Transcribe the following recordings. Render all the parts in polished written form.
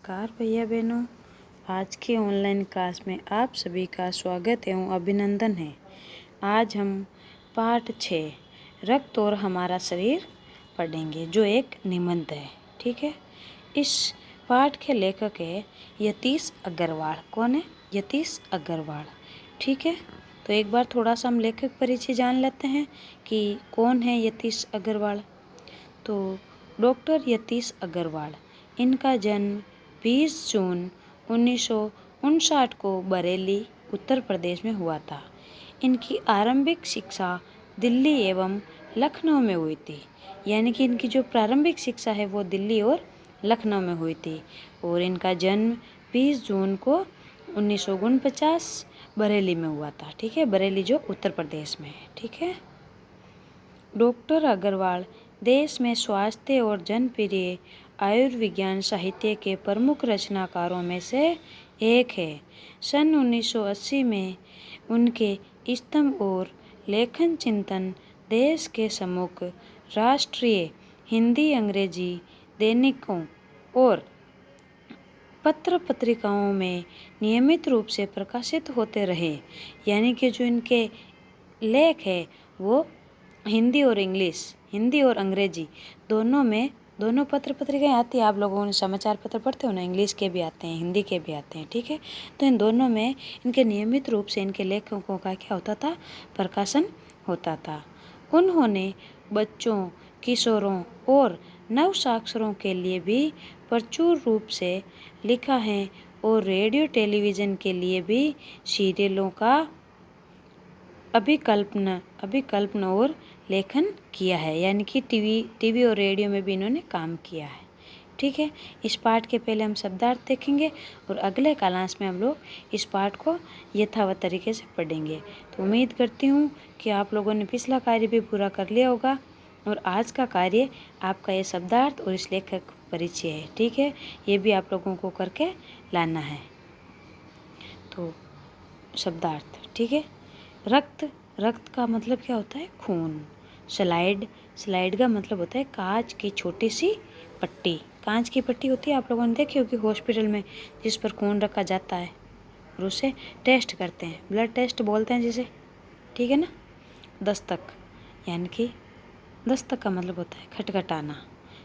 नमस्कार भैया बहनों, आज की ऑनलाइन क्लास में आप सभी का स्वागत एवं अभिनंदन है। आज हम पाठ 6 रक्त और हमारा शरीर पढ़ेंगे, जो एक निबंध है। ठीक है, इस पाठ के लेखक है यतीश अग्रवाल। कौन है? यतीश अग्रवाल। ठीक है, तो एक बार थोड़ा सा हम लेखक परिचय जान लेते हैं कि कौन है यतीश अग्रवाल। तो डॉक्टर यतीश अग्रवाल, इनका जन्म 20 जून 1959 को बरेली, उत्तर प्रदेश में हुआ था। इनकी आरंभिक शिक्षा दिल्ली एवं लखनऊ में हुई थी, यानी कि इनकी जो प्रारंभिक शिक्षा है वो दिल्ली और लखनऊ में हुई थी। और इनका जन्म 20 जून को 1949 बरेली में हुआ था। ठीक है, बरेली जो उत्तर प्रदेश में है। ठीक है, डॉक्टर अग्रवाल देश में स्वास्थ्य और जनप्रिय आयुर्विज्ञान साहित्य के प्रमुख रचनाकारों में से एक है। सन 1980 में उनके स्तंभ और लेखन चिंतन देश के प्रमुख राष्ट्रीय हिंदी अंग्रेजी दैनिकों और पत्र पत्रिकाओं में नियमित रूप से प्रकाशित होते रहे। यानी कि जो इनके लेख है वो हिंदी और अंग्रेजी दोनों में, दोनों पत्र पत्रिकाएँ आती है। आप लोगों ने समाचार पत्र पढ़ते हो ना, इंग्लिश के भी आते हैं, हिंदी के भी आते हैं। ठीक है, तो इन दोनों में इनके नियमित रूप से इनके लेखकों का क्या होता था? प्रकाशन होता था। उन्होंने बच्चों, किशोरों और नवसाक्षरों के लिए भी प्रचुर रूप से लिखा है और रेडियो टेलीविज़न के लिए भी सीरियलों का अभिकल्पना और लेखन किया है। यानी कि टीवी और रेडियो में भी इन्होंने काम किया है। ठीक है, इस पाठ के पहले हम शब्दार्थ देखेंगे और अगले क्लास में हम लोग इस पाठ को यथावत तरीके से पढ़ेंगे। तो उम्मीद करती हूँ कि आप लोगों ने पिछला कार्य भी पूरा कर लिया होगा और आज का कार्य आपका ये शब्दार्थ और इस लेखक परिचय है। ठीक है, ये भी आप लोगों को करके लाना है। तो शब्दार्थ, ठीक है। रक्त का मतलब क्या होता है? खून। स्लाइड का मतलब होता है कांच की छोटी सी पट्टी। कांच की पट्टी होती है, आप लोगों ने देखी होगी हॉस्पिटल में, जिस पर खून रखा जाता है और उसे टेस्ट करते हैं, ब्लड टेस्ट बोलते हैं जिसे। ठीक है ना। दस्तक, यानी कि दस्तक का मतलब होता है खटखटाना।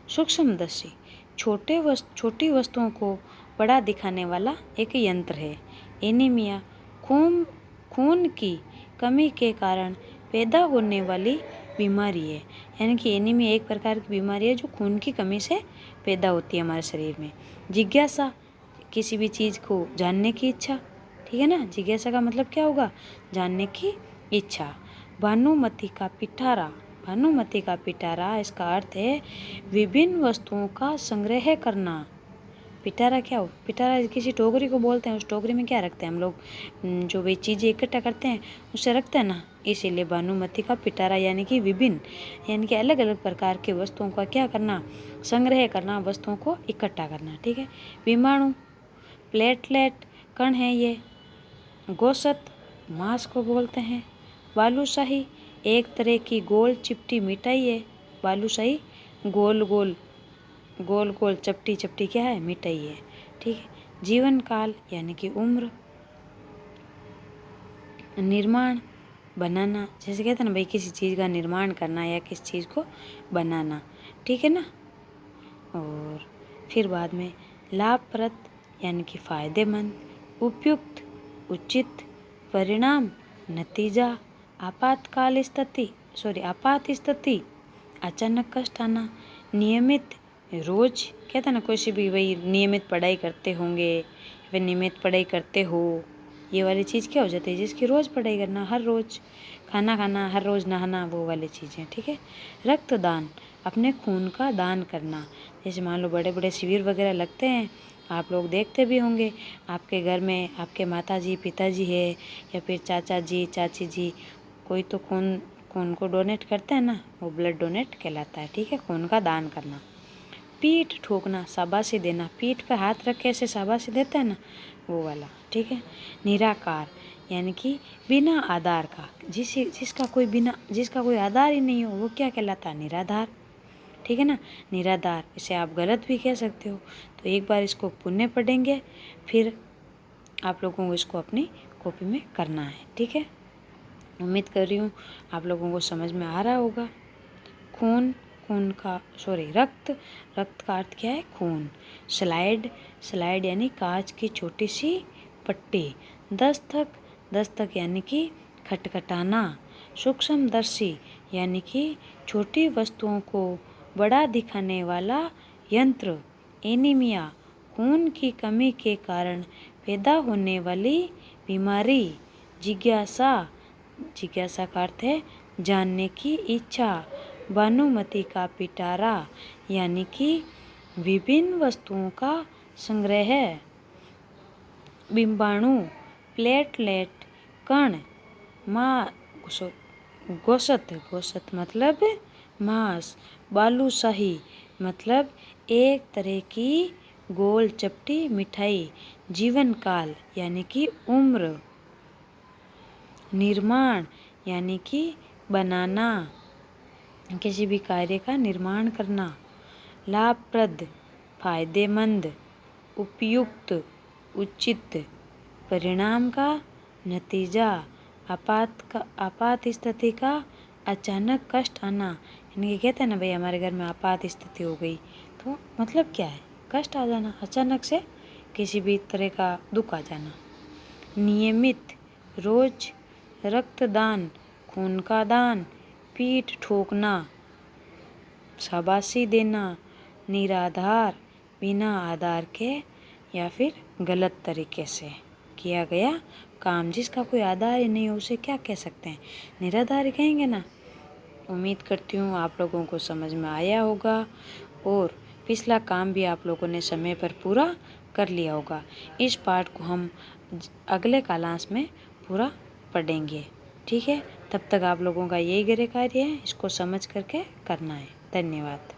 सूक्ष्मदर्शी, छोटी वस्तुओं को बड़ा दिखाने वाला एक यंत्र है। एनीमिया, खून की कमी के कारण पैदा होने वाली बीमारी है। यानी कि एनीमिया एक प्रकार की बीमारी है जो खून की कमी से पैदा होती है हमारे शरीर में। जिज्ञासा, किसी भी चीज़ को जानने की इच्छा। ठीक है ना, जिज्ञासा का मतलब क्या होगा? जानने की इच्छा। भानुमति का पिटारा, इसका अर्थ है विभिन्न वस्तुओं का संग्रह करना। पिटारा क्या हो? पिटारा किसी टोकरी को बोलते हैं। उस टोकरी में क्या रखते हैं हम लोग? जो भी चीज़ें इकट्ठा करते हैं उसे रखते हैं ना, इसीलिए भानुमति का पिटारा, यानी कि विभिन्न, यानी कि अलग अलग प्रकार के वस्तुओं का क्या करना? संग्रह करना, वस्तुओं को इकट्ठा करना। ठीक है। विमाणु, प्लेटलेट कण है ये। गोशत, मांस को बोलते हैं। बालूशाही, एक तरह की गोल चिपटी मिठाई है। बालूशाही गोल गोल चपटी क्या है? मिठाई है। ठीक है। जीवन काल, यानी कि उम्र। निर्माण, बनाना, जैसे कहते हैं ना भाई, किसी चीज़ का निर्माण करना या किसी चीज़ को बनाना। ठीक है ना। और फिर बाद में लाभप्रद, यानी कि फायदेमंद। उपयुक्त, उचित। परिणाम, नतीजा। आपात स्थिति, अचानक कष्ट आना। नियमित, रोज, कहते हैं ना कोई सी भी वही नियमित पढ़ाई करते होंगे, वे नियमित पढ़ाई करते हो, ये वाली चीज़ क्या हो जाती है? जिसकी रोज़ पढ़ाई करना, हर रोज़ खाना खाना, हर रोज़ नहाना, वो वाली चीज़ें। ठीक है। रक्तदान, अपने खून का दान करना। जैसे मान लो बड़े बड़े शिविर वगैरह लगते हैं, आप लोग देखते भी होंगे। आपके घर में आपके माताजी पिताजी है या फिर चाचा जी चाची जी, कोई तो खून को डोनेट करते हैं ना, वो ब्लड डोनेट कहलाता है। ठीक है, खून का दान करना। पीठ ठोकना, शाबाशी देना। पीठ पे हाथ रख के ऐसे शाबाशी देते हैं ना, वो वाला। ठीक है। निराकार, यानी कि बिना आधार का, जिसका कोई आधार ही नहीं हो, वो क्या कहलाता है? निराधार। ठीक है ना। निराधार इसे आप गलत भी कह सकते हो। तो एक बार इसको पुनः पढ़ेंगे, फिर आप लोगों को इसको अपनी कॉपी में करना है, ठीक है। उम्मीद कर रही हूँ आप लोगों को समझ में आ रहा होगा। रक्त, रक्त का अर्थ क्या है? खून। स्लाइड यानी कांच की छोटी सी पट्टी। दस्तक यानी कि खटखटाना। सूक्ष्मदर्शी यानी कि छोटी वस्तुओं को बड़ा दिखाने वाला यंत्र। एनीमिया, खून की कमी के कारण पैदा होने वाली बीमारी। जिज्ञासा का अर्थ है जानने की इच्छा। भानुमति का पिटारा यानी कि विभिन्न वस्तुओं का संग्रह। बिंबाणु, प्लेटलेट, कण, गोशत मतलब मांस। बालूशाही मतलब एक तरह की गोल चपटी मिठाई। जीवन काल यानी कि उम्र। निर्माण यानी कि बनाना, किसी भी कार्य का निर्माण करना। लाभप्रद, फायदेमंद। उपयुक्त, उचित। परिणाम का, नतीजा। आपात स्थिति का, अचानक कष्ट आना। यानी कि कहते हैं ना भाई हमारे घर में आपात स्थिति हो गई, तो मतलब क्या है? कष्ट आ जाना, अचानक से किसी भी तरह का दुख आ जाना। नियमित, रोज। रक्तदान, खून का दान। पीठ ठोकना, शाबाशी देना। निराधार, बिना आधार के या फिर गलत तरीके से किया गया काम। जिसका कोई आधार ही नहीं हो उसे क्या कह सकते हैं? निराधार कहेंगे ना। उम्मीद करती हूँ आप लोगों को समझ में आया होगा और पिछला काम भी आप लोगों ने समय पर पूरा कर लिया होगा। इस पाठ को हम अगले क्लास में पूरा पढ़ेंगे, ठीक है। तब तक आप लोगों का यही गृह कार्य है, इसको समझ करके करना है। धन्यवाद।